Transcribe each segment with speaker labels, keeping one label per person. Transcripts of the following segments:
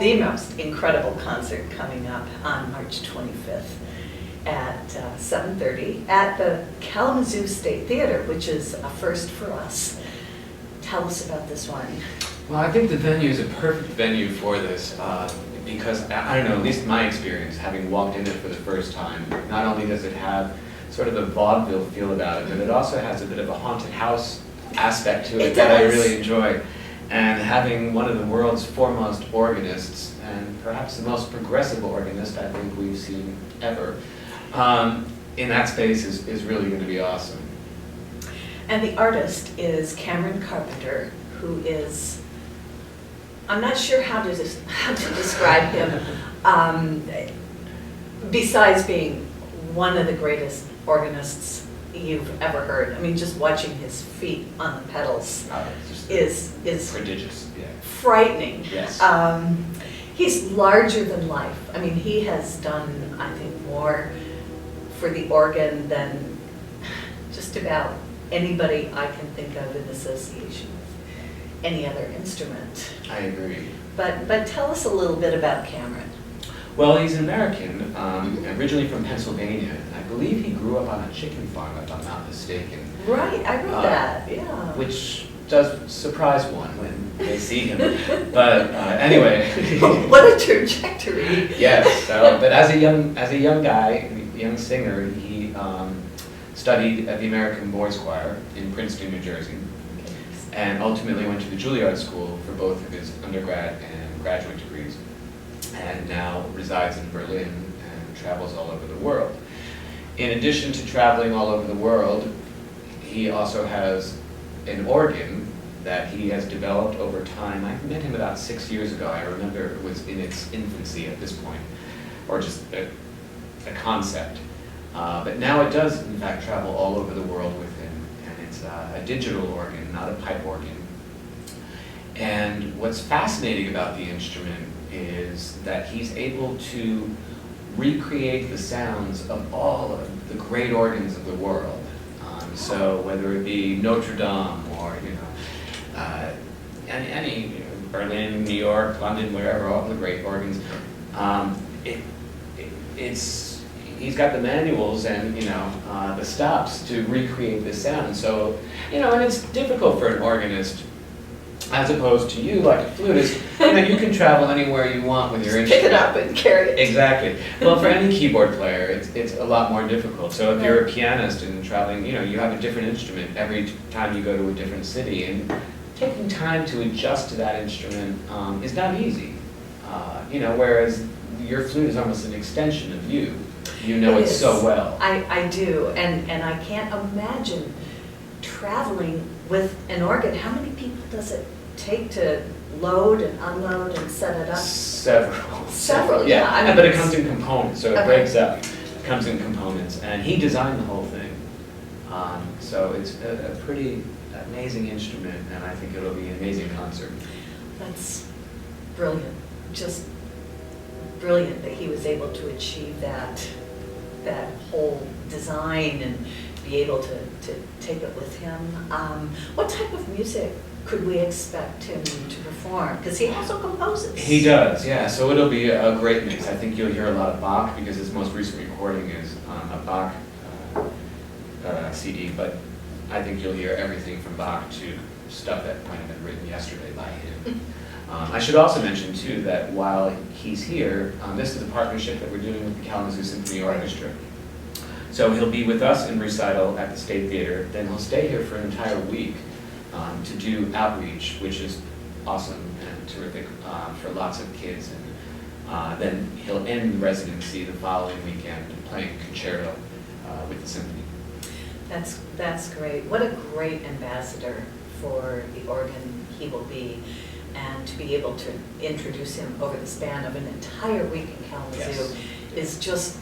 Speaker 1: the most incredible concert coming up on March 25th at 7:30 at the Kalamazoo State Theater, which is a first for us. Tell us about this one.
Speaker 2: Well, I think the venue is a perfect venue for this because, I don't know, at least in my experience, having walked in it for the first time, not only does it have sort of a vaudeville feel about it, but it also has a bit of a haunted house aspect to it that I really enjoy. And having one of the world's foremost organists, and perhaps the most progressive organist I think we've seen ever, in that space is really going to be awesome.
Speaker 1: And the artist is Carpenter, who is, I'm not sure how to describe him, besides being one of the greatest organists you've ever heard. I mean, just watching his feet on the pedals is
Speaker 2: prodigious, yeah.
Speaker 1: Frightening.
Speaker 2: Yes.
Speaker 1: He's larger than life. I mean, he has done, I think, more for the organ than just about anybody I can think of in association with any other instrument.
Speaker 2: I agree.
Speaker 1: But tell us a little bit about Cameron.
Speaker 2: Well, he's an American, originally from Pennsylvania. I believe he grew up on a chicken farm, if I'm not mistaken.
Speaker 1: Right, I read that, yeah.
Speaker 2: Which does surprise one when they see him. But anyway.
Speaker 1: What a trajectory.
Speaker 2: Yes, but as a young guy, young singer, he studied at the American Boys Choir in Princeton, New Jersey, and ultimately went to the Juilliard School for both of his undergrad and graduate degrees, and now resides in Berlin and travels all over the world. In addition to traveling all over the world, he also has an organ that he has developed over time. I met him about 6 years ago. I remember it was in its infancy at this point, or just a concept. But now it does, in fact, travel all over the world with him, and it's a digital organ, not a pipe organ. And what's fascinating about the instrument is that he's able to recreate the sounds of all of the great organs of the world. So whether it be Notre Dame or any Berlin, New York, London, wherever, all the great organs, he's got the manuals and the stops to recreate the sound. So and it's difficult for an organist, as opposed to you, like a flutist. You can travel anywhere you want with your instrument.
Speaker 1: Pick it up and carry it.
Speaker 2: Exactly. Well, for any keyboard player, it's a lot more difficult. So if you're a pianist and traveling, you have a different instrument every time you go to a different city, and taking time to adjust to that instrument is not easy. Whereas your flute is almost an extension of you. You know it so well.
Speaker 1: I do, and I can't imagine traveling with an organ. How many people does it take to load and unload and set it up? Several, yeah. I mean,
Speaker 2: but it comes in components, so it breaks up. It comes in components, and he designed the whole thing. So it's a pretty amazing instrument, and I think it'll be an amazing concert.
Speaker 1: That's brilliant. Just brilliant that he was able to achieve that whole design and be able to take it with him. What type of music could we expect him to perform? Because he also composes.
Speaker 2: He does, yeah. So it'll be a great mix. I think you'll hear a lot of Bach, because his most recent recording is a Bach CD, but I think you'll hear everything from Bach to stuff that might have been written yesterday by him. I should also mention, too, that while he's here, this is a partnership that we're doing with the Kalamazoo Symphony Orchestra. So he'll be with us in recital at the State Theater, then he'll stay here for an entire week to do outreach, which is awesome and terrific for lots of kids. And then he'll end the residency the following weekend playing concerto with the symphony.
Speaker 1: That's great. What a great ambassador for the organ he will be. And to be able to introduce him over the span of an entire week in Kalamazoo is just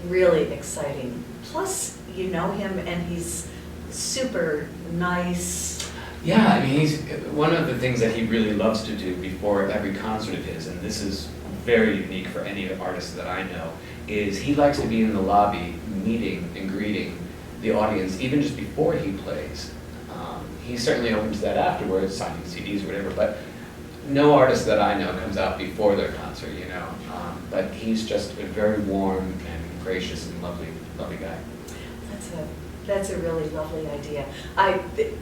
Speaker 1: really exciting. Plus, you know him, and he's super nice.
Speaker 2: Yeah, I mean, he's one of the things that he really loves to do before every concert of his, and this is very unique for any of the artists that I know, is he likes to be in the lobby meeting and greeting the audience even just before he plays. He's certainly open to that afterwards, signing CDs or whatever, but no artist that I know comes out before their concert, you know. But he's just a very warm and gracious and lovely guy.
Speaker 1: That's a really lovely idea.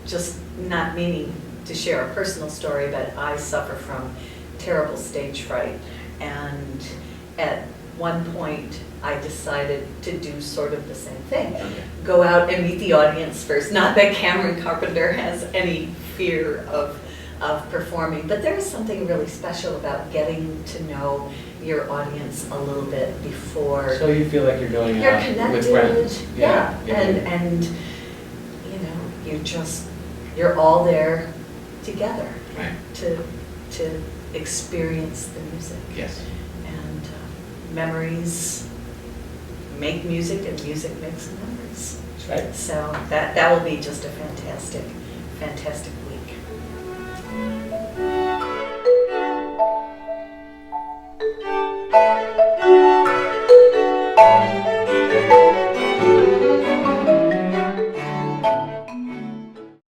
Speaker 1: Just not meaning to share a personal story, but I suffer from terrible stage fright. And at one point, I decided to do sort of the same thing.
Speaker 2: Okay.
Speaker 1: Go out and meet the audience first. Not that Cameron Carpenter has any fear of performing, but there is something really special about getting to know your audience a little bit before.
Speaker 2: So you feel like you're going
Speaker 1: You're
Speaker 2: out
Speaker 1: connected.
Speaker 2: with friends.
Speaker 1: Yeah. And you know, you're all there together.
Speaker 2: Right.
Speaker 1: To experience the music.
Speaker 2: Yes.
Speaker 1: And memories make music, and music makes memories.
Speaker 2: That's right.
Speaker 1: So that will be just a fantastic week.